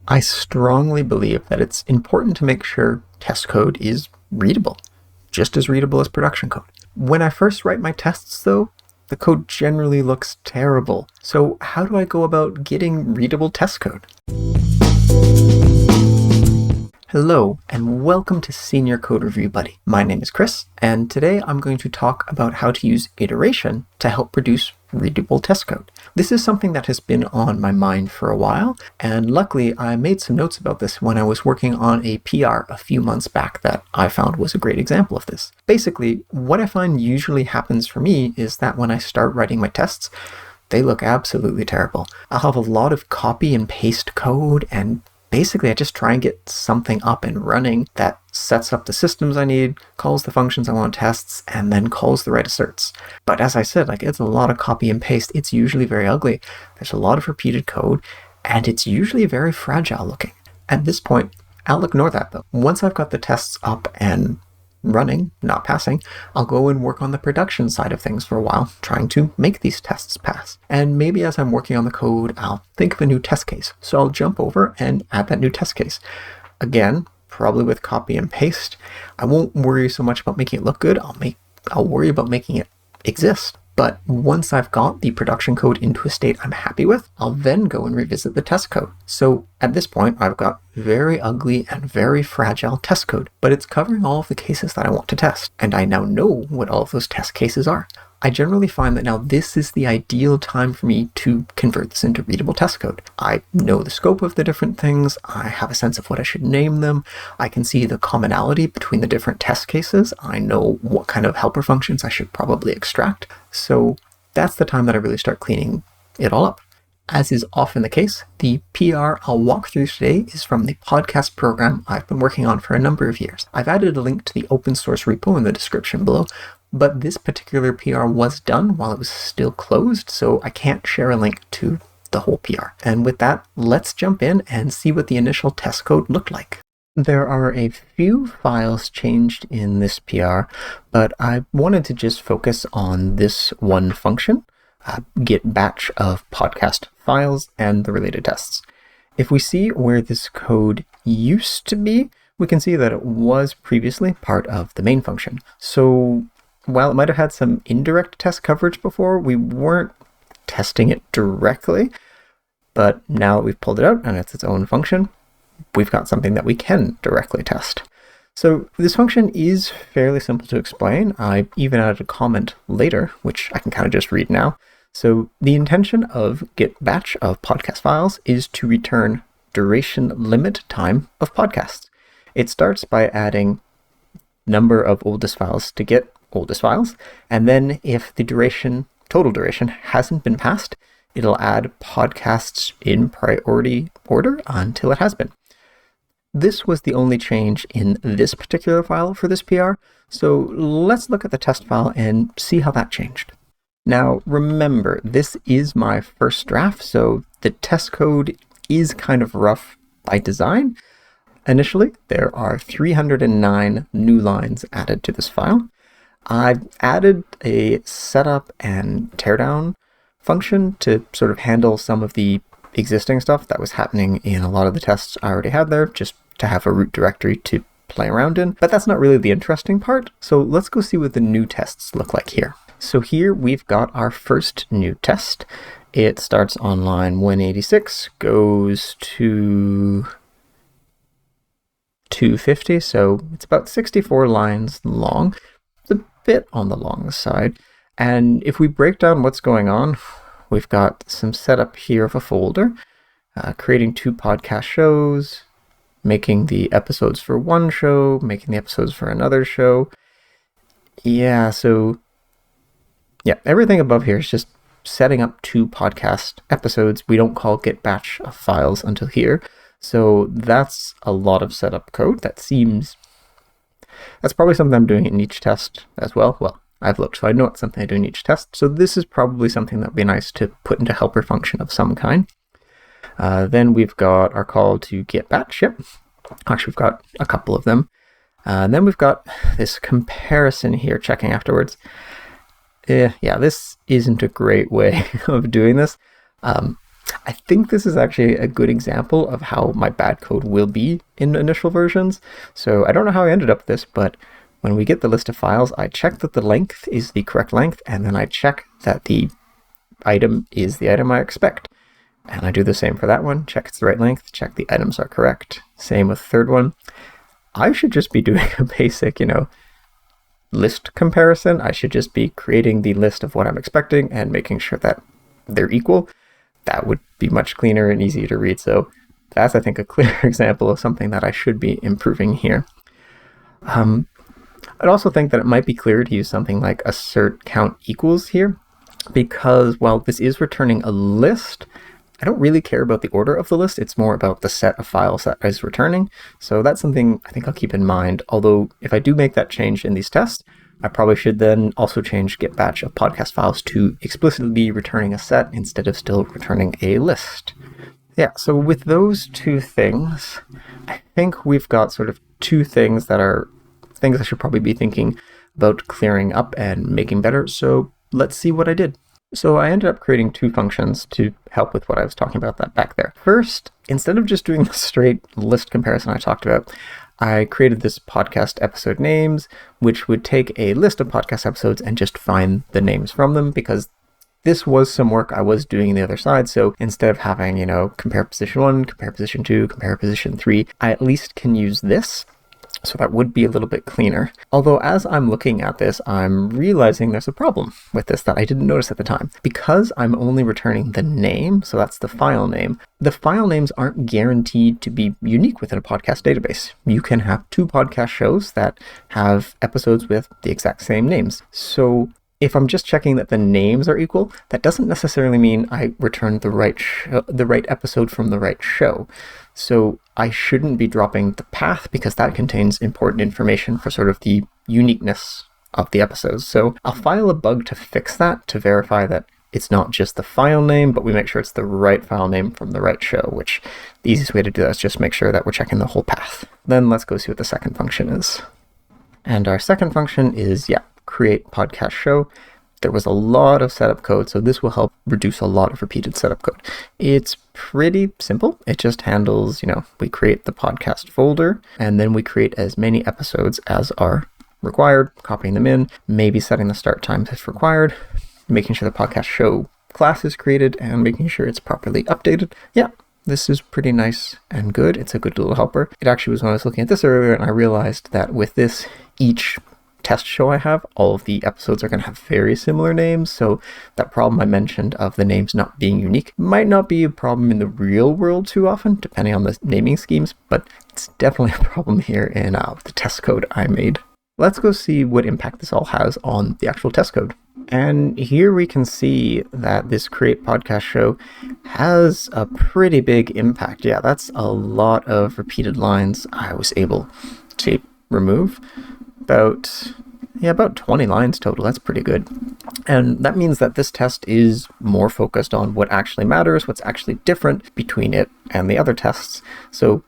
I strongly believe that it's important to make sure test code is readable, just as readable as production code. When I first write my tests, though, the code generally looks terrible. So how do I go about getting readable test code? Hello, and welcome to Senior Code Review Buddy. My name is Chris, and today I'm going to talk about how to use iteration to help produce readable test code. This is something that has been on my mind for a while, and luckily I made some notes about this when I was working on a PR a few months back that I found was a great example of this. Basically, what I find usually happens for me is that when I start writing my tests, they look absolutely terrible. I'll have a lot of copy and paste code, and basically I just try and get something up and running that sets up the systems I need, calls the functions I want tests, and then calls the right asserts. But as I said, it's a lot of copy and paste. It's usually very ugly. There's a lot of repeated code, and it's usually very fragile looking. At this point, I'll ignore that though. Once I've got the tests up and running, not passing, I'll go and work on the production side of things for a while, trying to make these tests pass. And maybe as I'm working on the code, I'll think of a new test case. So I'll jump over and add that new test case. Again, probably with copy and paste. I won't worry so much about making it look good. I'll worry about making it exist. But once I've got the production code into a state I'm happy with, I'll then go and revisit the test code. So at this point, I've got very ugly and very fragile test code, but it's covering all of the cases that I want to test. And I now know what all of those test cases are. I generally find that now this is the ideal time for me to convert this into readable test code. I know the scope of the different things. I have a sense of what I should name them. I can see the commonality between the different test cases. I know what kind of helper functions I should probably extract. So that's the time that I really start cleaning it all up. As is often the case, the PR I'll walk through today is from the podcast program I've been working on for a number of years. I've added a link to the open source repo in the description below, but this particular PR was done while it was still closed, so I can't share a link to the whole PR. And with that, let's jump in and see what the initial test code looked like. There are a few files changed in this PR, but I wanted to just focus on this one function, get batch of podcast files and the related tests. If we see where this code used to be, we can see that it was previously part of the main function. So while it might have had some indirect test coverage before, we weren't testing it directly. But now that we've pulled it out and it's its own function, we've got something that we can directly test. So this function is fairly simple to explain. I even added a comment later, which I can kind of just read now. So the intention of get batch of podcast files is to return duration limit time of podcasts. It starts by adding number of oldest files to get oldest files, and then if the total duration hasn't been passed, it'll add podcasts in priority order until it has been. This was the only change in this particular file for this PR, so let's look at the test file and see how that changed. Now remember, this is my first draft, so the test code is kind of rough by design. Initially, there are 309 new lines added to this file. I've added a setup and teardown function to sort of handle some of the existing stuff that was happening in a lot of the tests I already had there, just to have a root directory to play around in. But that's not really the interesting part. So let's go see what the new tests look like here. So here we've got our first new test. It starts on line 186, goes to 250, so it's about 64 lines long. It's a bit on the long side. And if we break down what's going on, we've got some setup here of a folder, creating 2 podcast shows, making the episodes for one show, making the episodes for another show. Everything above here is just setting up 2 podcast episodes. We don't call get batch of files until here. So that's a lot of setup code. That's probably something I'm doing in each test as well. Well, I've looked, so I know it's something I do in each test. So this is probably something that would be nice to put into helper function of some kind. Then we've got our call to get batch. Yep. Actually, we've got a couple of them. And then we've got this comparison here, checking afterwards. This isn't a great way of doing this. I think this is actually a good example of how my bad code will be in initial versions. So I don't know how I ended up with this, but when we get the list of files, I check that the length is the correct length, and then I check that the item is the item I expect. And I do the same for that one, check it's the right length, check the items are correct. Same with the third one. I should just be doing a basic, list comparison. I should just be creating the list of what I'm expecting and making sure that they're equal. That would be much cleaner and easier to read. So that's, I think, a clear example of something that I should be improving here. I'd also think that it might be clearer to use something like assert count equals here, because while this is returning a list, I don't really care about the order of the list. It's more about the set of files that is returning. So that's something I think I'll keep in mind. Although if I do make that change in these tests, I probably should then also change get batch of podcast files to explicitly returning a set instead of still returning a list. Yeah, so with those two things, I think we've got sort of two things that are things I should probably be thinking about clearing up and making better. So let's see what I did. So I ended up creating two functions to help with what I was talking about that back there. First, instead of just doing the straight list comparison I talked about, I created this podcast episode names, which would take a list of podcast episodes and just find the names from them, because this was some work I was doing on the other side. So instead of having, compare position 1, compare position 2, compare position 3, I at least can use this. So that would be a little bit cleaner. Although as I'm looking at this, I'm realizing there's a problem with this that I didn't notice at the time. Because I'm only returning the name, so that's the file name, the file names aren't guaranteed to be unique within a podcast database. You can have 2 podcast shows that have episodes with the exact same names. So if I'm just checking that the names are equal, that doesn't necessarily mean I returned the right episode from the right show. So I shouldn't be dropping the path, because that contains important information for sort of the uniqueness of the episodes. So I'll file a bug to fix that, to verify that it's not just the file name, but we make sure it's the right file name from the right show, which the easiest way to do that is just make sure that we're checking the whole path. Then let's go see what the second function is. And our second function is, create podcast show. There was a lot of setup code, so this will help reduce a lot of repeated setup code. It's pretty simple. It just handles, we create the podcast folder, and then we create as many episodes as are required, copying them in, maybe setting the start times if required, making sure the podcast show class is created, and making sure it's properly updated. Yeah, this is pretty nice and good. It's a good little helper. It actually was when I was looking at this earlier, and I realized that with this, each test show I have, all of the episodes are going to have very similar names, so that problem I mentioned of the names not being unique might not be a problem in the real world too often, depending on the naming schemes, but it's definitely a problem here in the test code I made. Let's go see what impact this all has on the actual test code. And here we can see that this create podcast show has a pretty big impact. Yeah, that's a lot of repeated lines I was able to remove. About 20 lines total. That's pretty good. And that means that this test is more focused on what actually matters, what's actually different between it and the other tests. So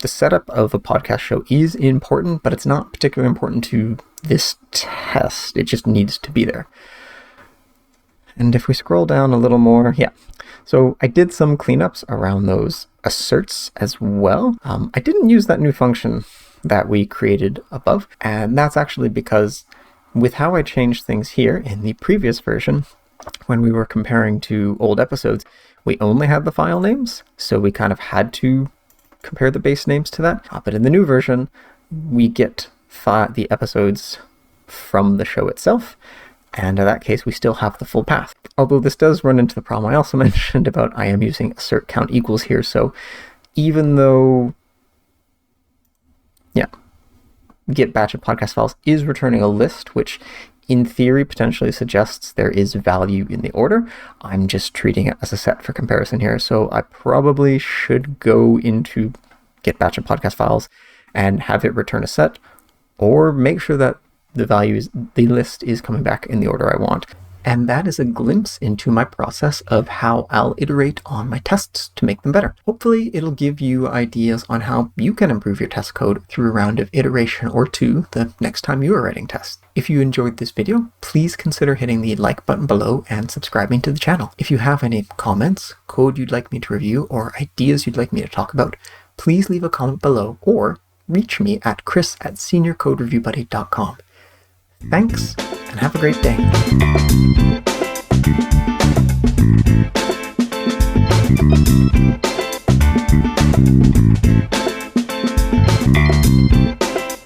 the setup of a podcast show is important, but it's not particularly important to this test. It just needs to be there. And if we scroll down a little more, so I did some cleanups around those asserts as well. I didn't use that new function that we created above, and that's actually because with how I changed things here in the previous version, when we were comparing to old episodes, we only had the file names, so we kind of had to compare the base names to that. But in the new version, we get the episodes from the show itself, and in that case, we still have the full path. Although this does run into the problem I also mentioned about I am using assert count equals here, so even though get batch of podcast files is returning a list, which in theory potentially suggests there is value in the order, I'm just treating it as a set for comparison here. So I probably should go into get batch of podcast files and have it return a set, or make sure that the list is coming back in the order I want. And that is a glimpse into my process of how I'll iterate on my tests to make them better. Hopefully it'll give you ideas on how you can improve your test code through a round of iteration or two the next time you are writing tests. If you enjoyed this video, please consider hitting the like button below and subscribing to the channel. If you have any comments, code you'd like me to review, or ideas you'd like me to talk about, please leave a comment below or reach me at chris@seniorcodereviewbuddy.com. Thanks, and have a great day.